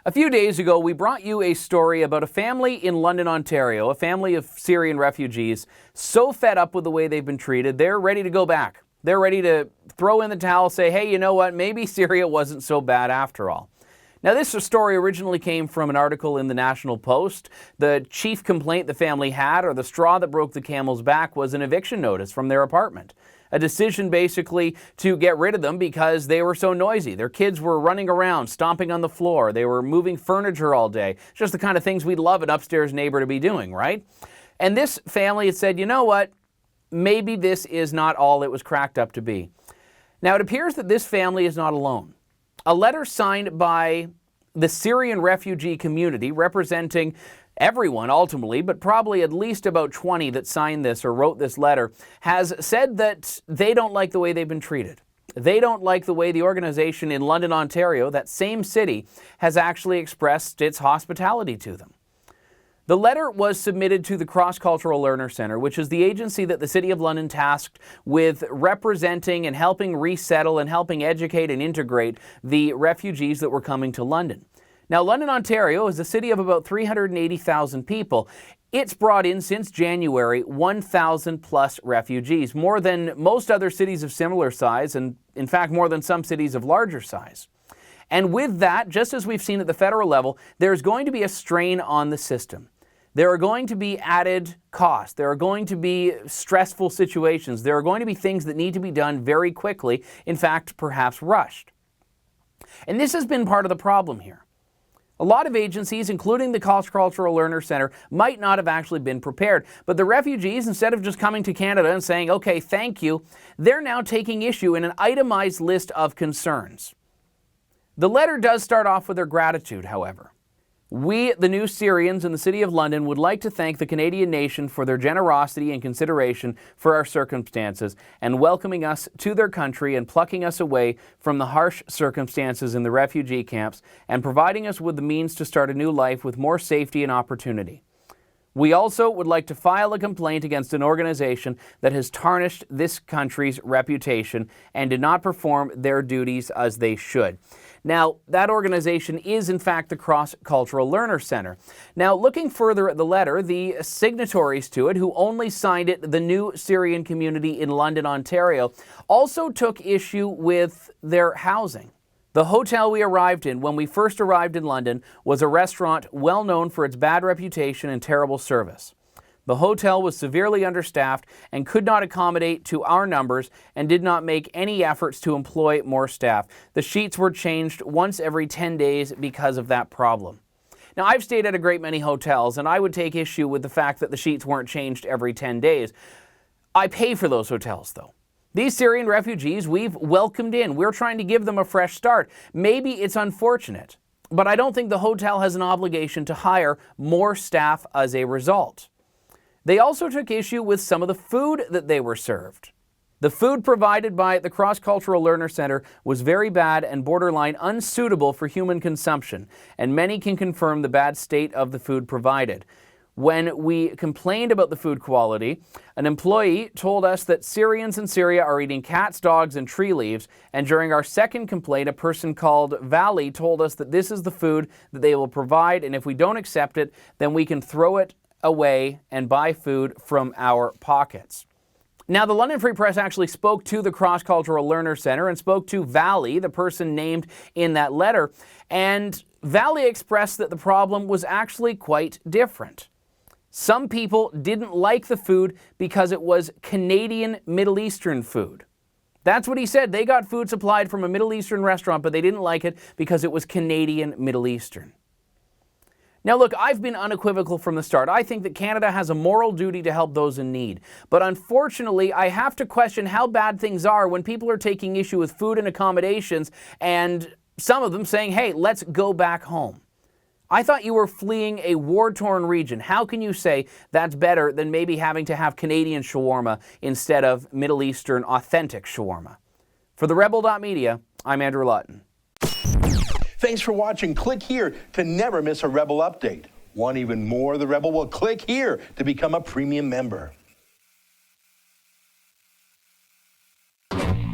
A few days ago, we brought you a story about a family in London, Ontario, a family of Syrian refugees, so fed up with the way they've been treated, they're ready to go back. They're ready to throw in the towel, say, hey, you know what, maybe Syria wasn't so bad after all. Now, this story originally came from an article in the National Post. The chief complaint the family had, or the straw that broke the camel's back, was an eviction notice from their apartment. A decision basically to get rid of them because they were so noisy. Their kids were running around, stomping on the floor. They were moving furniture all day. Just the kind of things we'd love an upstairs neighbor to be doing, right? And this family had said, you know what? Maybe this is not all it was cracked up to be. Now, it appears that this family is not alone. A letter signed by the Syrian refugee community, representing everyone ultimately, but probably at least about 20 that signed this or wrote this letter, has said that they don't like the way they've been treated. They don't like the way the organization in London, Ontario, that same city, has actually expressed its hospitality to them. The letter was submitted to the Cross-Cultural Learner Centre, which is the agency that the City of London tasked with representing and helping resettle and helping educate and integrate the refugees that were coming to London. Now, London, Ontario is a city of about 380,000 people. It's brought in since January 1,000 plus refugees, more than most other cities of similar size, and in fact more than some cities of larger size. And with that, just as we've seen at the federal level, there's going to be a strain on the system. There are going to be added costs. There are going to be stressful situations. There are going to be things that need to be done very quickly, in fact, perhaps rushed. And this has been part of the problem here. A lot of agencies, including the Cross-Cultural Learner Centre, might not have actually been prepared. But the refugees, instead of just coming to Canada and saying, okay, thank you, they're now taking issue in an itemized list of concerns. The letter does start off with their gratitude, however. We, the new Syrians in the City of London, would like to thank the Canadian nation for their generosity and consideration for our circumstances and welcoming us to their country and plucking us away from the harsh circumstances in the refugee camps and providing us with the means to start a new life with more safety and opportunity. We also would like to file a complaint against an organization that has tarnished this country's reputation and did not perform their duties as they should. Now, that organization is, in fact, the Cross-Cultural Learner Centre. Now, looking further at the letter, the signatories to it, who only signed it, the new Syrian community in London, Ontario, also took issue with their housing. The hotel we arrived in when we first arrived in London was a restaurant well known for its bad reputation and terrible service. The hotel was severely understaffed and could not accommodate to our numbers and did not make any efforts to employ more staff. The sheets were changed once every 10 days because of that problem. Now, I've stayed at a great many hotels, and I would take issue with the fact that the sheets weren't changed every 10 days. I pay for those hotels, though. These Syrian refugees we've welcomed in. We're trying to give them a fresh start. Maybe it's unfortunate, but I don't think the hotel has an obligation to hire more staff as a result. They also took issue with some of the food that they were served. The food provided by the Cross-Cultural Learner Centre was very bad and borderline unsuitable for human consumption, and many can confirm the bad state of the food provided. When we complained about the food quality, an employee told us that Syrians in Syria are eating cats, dogs, and tree leaves, and during our second complaint, a person called Valley told us that this is the food that they will provide, and if we don't accept it, then we can throw it away and buy food from our pockets. Now, the London Free Press actually spoke to the Cross-Cultural Learner Centre and spoke to Valley, the person named in that letter, and Valley expressed that the problem was actually quite different. Some people didn't like the food because it was Canadian Middle Eastern food. That's what he said. They got food supplied from a Middle Eastern restaurant, but they didn't like it because it was Canadian Middle Eastern. Now look, I've been unequivocal from the start. I think that Canada has a moral duty to help those in need. But unfortunately, I have to question how bad things are when people are taking issue with food and accommodations and some of them saying, hey, let's go back home. I thought you were fleeing a war-torn region. How can you say that's better than maybe having to have Canadian shawarma instead of Middle Eastern authentic shawarma? For the Rebel.media, I'm Andrew Lawton. Thanks for watching. Click here to never miss a Rebel update. Want even more of the Rebel? Well, click here to become a premium member.